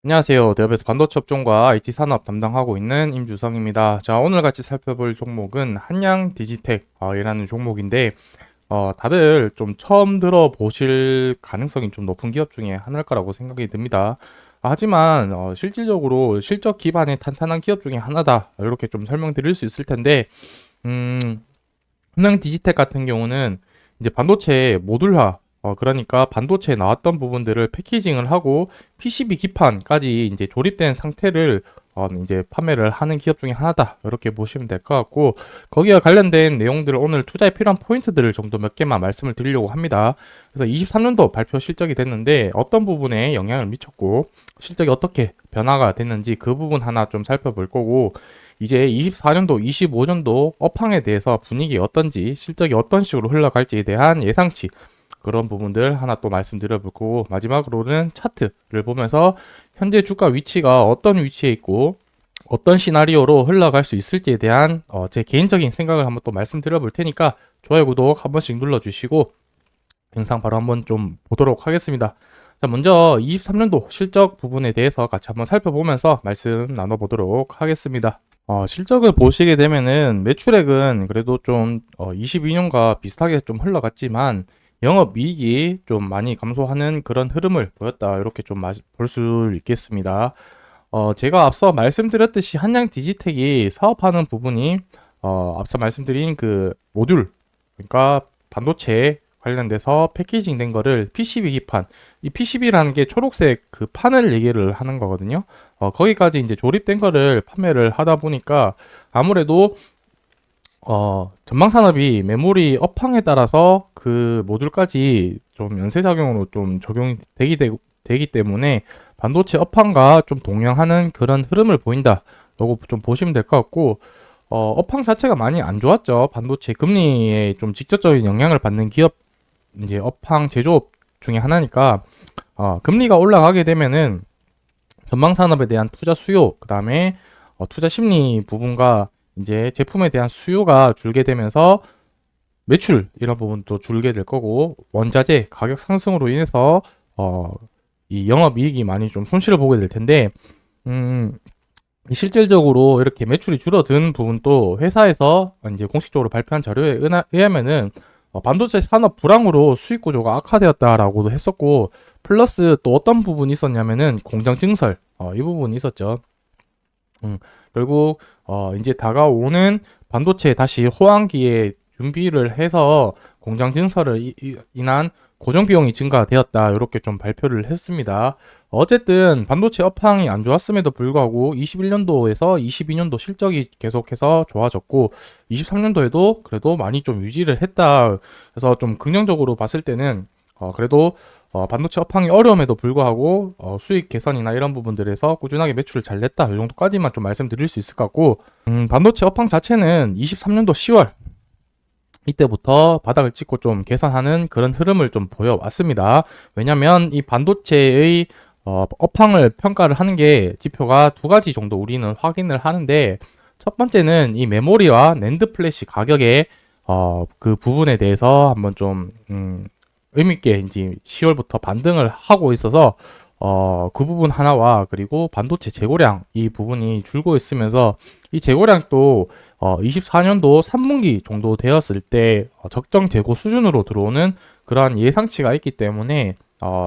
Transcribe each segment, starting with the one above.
안녕하세요. 대업에서 반도체 업종과 IT 산업 담당하고 있는 임주성입니다. 자, 오늘 같이 살펴볼 종목은 한양 디지텍이라는 종목인데, 다들 좀 처음 들어보실 가능성이 좀 높은 기업 중에 하나일 거라고 생각이 듭니다. 하지만, 실질적으로 실적 기반의 탄탄한 기업 중에 하나다. 이렇게 좀 설명드릴 수 있을 텐데, 음, 한양 디지텍 같은 경우는 이제 반도체 모듈화, 그러니까 반도체에 나왔던 부분들을 패키징을 하고 PCB 기판까지 이제 조립된 상태를 이제 판매를 하는 기업 중에 하나다. 이렇게 보시면 될 것 같고, 거기와 관련된 내용들을 오늘 투자에 필요한 포인트들을 정도 몇 개만 말씀을 드리려고 합니다. 그래서 23년도 발표 실적이 됐는데 어떤 부분에 영향을 미쳤고 실적이 어떻게 변화가 됐는지 그 부분 하나 좀 살펴볼 거고, 이제 24년도, 25년도 업황에 대해서 분위기 어떤지, 실적이 어떤 식으로 흘러갈지에 대한 예상치, 그런 부분들 하나 또 말씀드려볼 거고, 마지막으로는 차트를 보면서 현재 주가 위치가 어떤 위치에 있고 어떤 시나리오로 흘러갈 수 있을지에 대한 제 개인적인 생각을 한번 또 말씀드려 볼 테니까 좋아요, 구독 한 번씩 눌러주시고 영상 바로 한번 좀 보도록 하겠습니다. 자, 먼저 23년도 실적 부분에 대해서 같이 한번 살펴보면서 말씀 나눠보도록 하겠습니다. 실적을 보시게 되면은 매출액은 그래도 좀 22년과 비슷하게 좀 흘러갔지만 영업이익이 좀 많이 감소하는 그런 흐름을 보였다. 이렇게 좀 볼 수 있겠습니다. 제가 앞서 말씀드렸듯이 한양 디지텍이 사업하는 부분이 앞서 말씀드린 그 모듈, 그러니까 반도체 관련돼서 패키징 된 거를 PCB 기판, 이 PCB라는 게 초록색 그 판을 얘기를 하는 거거든요. 거기까지 이제 조립된 거를 판매를 하다 보니까 아무래도 전방 산업이 메모리 업황에 따라서 그 모듈까지 좀 연쇄작용으로 좀 적용이 되기 때문에 반도체 업황과 좀 동행하는 그런 흐름을 보인다. 라고 좀 보시면 될 것 같고, 업황 자체가 많이 안 좋았죠. 반도체 금리에 좀 직접적인 영향을 받는 기업, 이제 업황 제조업 중에 하나니까, 금리가 올라가게 되면은 전방 산업에 대한 투자 수요, 그 다음에 투자 심리 부분과 이제 제품에 대한 수요가 줄게 되면서 매출 이런 부분도 줄게 될 거고, 원자재 가격 상승으로 인해서 이 영업이익이 많이 좀 손실을 보게 될 텐데, 실질적으로 이렇게 매출이 줄어든 부분도 회사에서 이제 공식적으로 발표한 자료에 의하면은 반도체 산업 불황으로 수익 구조가 악화되었다라고도 했었고, 플러스 또 어떤 부분이 있었냐면은 공장 증설, 이 부분이 있었죠. 결국 이제 다가오는 반도체 다시 호황기에 준비를 해서 공장 증설을 인한 고정 비용이 증가되었다. 이렇게 좀 발표를 했습니다. 어쨌든 반도체 업황이 안 좋았음에도 불구하고 21년도에서 22년도 실적이 계속해서 좋아졌고 23년도에도 그래도 많이 좀 유지를 했다. 그래서 좀 긍정적으로 봤을 때는 그래도 반도체 업황이 어려움에도 불구하고 수익 개선이나 이런 부분들에서 꾸준하게 매출을 잘 냈다. 이 정도까지만 좀 말씀드릴 수 있을 것 같고, 반도체 업황 자체는 23년도 10월 이때부터 바닥을 찍고 좀 개선하는 그런 흐름을 좀 보여왔습니다. 왜냐면 이 반도체의 업황을 평가를 하는 게 지표가 두 가지 정도 우리는 확인을 하는데, 첫 번째는 이 메모리와 낸드 플래시 가격의 그 부분에 대해서 한번 좀 의미있게 이제 10월부터 반등을 하고 있어서 그 부분 하나와 그리고 반도체 재고량 이 부분이 줄고 있으면서 이 재고량도 24년도 3분기 정도 되었을 때 적정 재고 수준으로 들어오는 그러한 예상치가 있기 때문에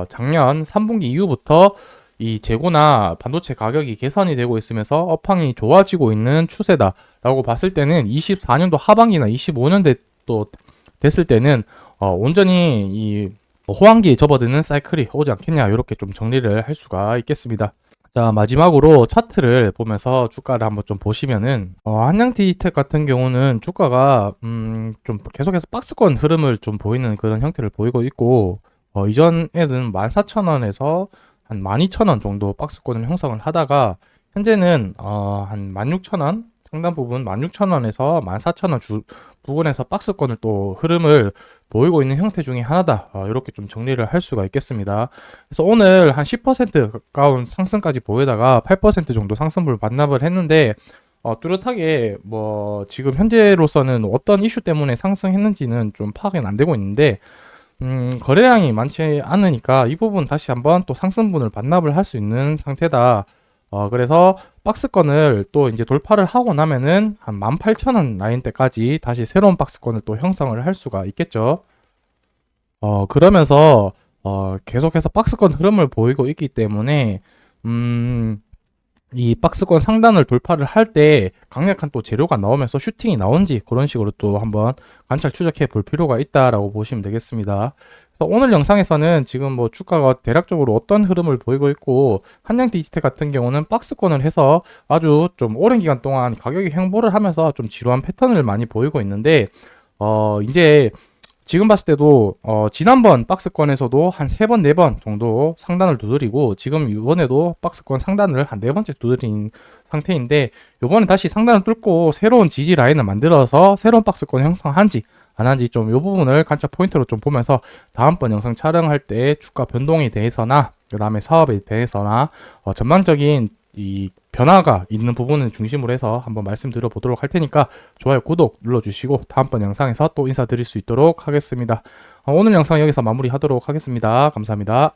작년 3분기 이후부터 이 재고나 반도체 가격이 개선이 되고 있으면서 업황이 좋아지고 있는 추세다라고 봤을 때는 24년도 하반기나 25년도 됐을 때는 온전히 이 호황기에 접어드는 사이클이 오지 않겠냐, 이렇게 좀 정리를 할 수가 있겠습니다. 자, 마지막으로 차트를 보면서 주가를 한번 좀 보시면은 한양 디지텍 같은 경우는 주가가 좀 계속해서 박스권 흐름을 좀 보이는 그런 형태를 보이고 있고, 이전에는 14,000원에서 한 12,000원 정도 박스권을 형성을 하다가 현재는 한 16,000원 상당 부분 16,000원에서 14,000원 부근에서 박스권을 또 흐름을 보이고 있는 형태 중에 하나다. 이렇게 좀 정리를 할 수가 있겠습니다. 그래서 오늘 한 10% 가까운 상승까지 보이다가 8% 정도 상승분을 반납을 했는데 뚜렷하게 뭐 지금 현재로서는 어떤 이슈 때문에 상승했는지는 좀 파악은 안 되고 있는데, 거래량이 많지 않으니까 이 부분 다시 한번 또 상승분을 반납을 할 수 있는 상태다. 그래서 박스권을 또 이제 돌파를 하고 나면은 한 18,000원 라인대까지 다시 새로운 박스권을 또 형성을 할 수가 있겠죠. 그러면서 계속해서 박스권 흐름을 보이고 있기 때문에 이 박스권 상단을 돌파를 할 때 강력한 또 재료가 나오면서 슈팅이 나온지 그런 식으로 또 한번 관찰 추적해 볼 필요가 있다라고 보시면 되겠습니다. 그래서 오늘 영상에서는 지금 뭐 주가가 대략적으로 어떤 흐름을 보이고 있고 한양 디지텍 같은 경우는 박스권을 해서 아주 좀 오랜 기간 동안 가격이 횡보를 하면서 좀 지루한 패턴을 많이 보이고 있는데 이제 지금 봤을 때도 지난번 박스권에서도 한 3번, 4번 정도 상단을 두드리고 지금 이번에도 박스권 상단을 한 4번째 두드린 상태인데 이번에 다시 상단을 뚫고 새로운 지지 라인을 만들어서 새로운 박스권 형성한지 안 한지 좀 이 부분을 관찰 포인트로 좀 보면서 다음번 영상 촬영할 때 주가 변동에 대해서나 그 다음에 사업에 대해서나 전반적인 이 변화가 있는 부분을 중심으로 해서 한번 말씀드려 보도록 할 테니까 좋아요, 구독 눌러주시고 다음번 영상에서 또 인사드릴 수 있도록 하겠습니다. 오늘 영상 여기서 마무리하도록 하겠습니다. 감사합니다.